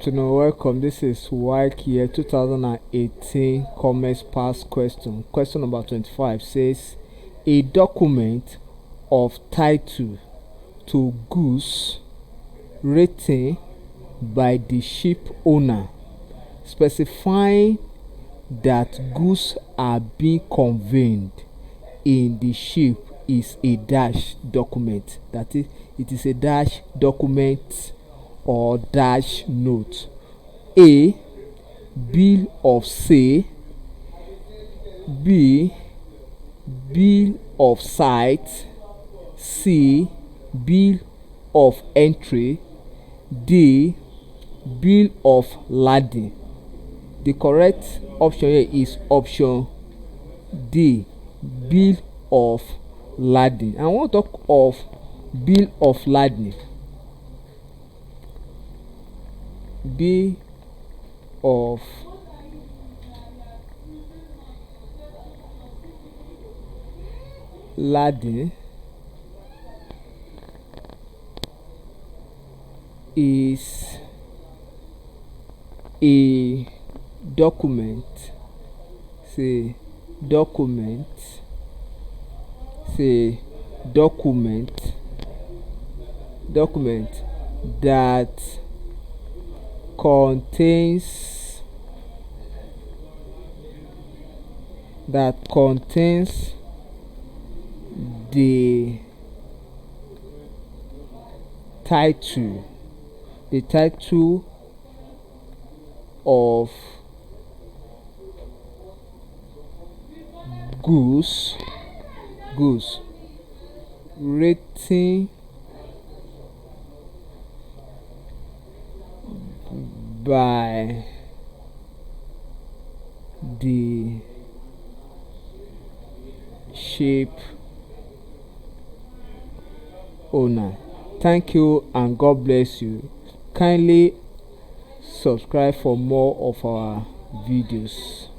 afternoon, welcome. This is Waec year 2018 Commerce Pass question. Question number 25 says a document of title to goods written by the ship owner specifying that goods are being conveyed in the ship is a dash document. That is, it is a dash document or dash note. A. Bill of sale. B. Bill of site. C. Bill of entry. D. Bill of lading. The correct option here is option D, bill of lading. I want to talk of bill of lading. Bill of lading is a document, say document that contains the title of goods written by the ship owner. Thank you and God bless you. Kindly subscribe for more of our videos.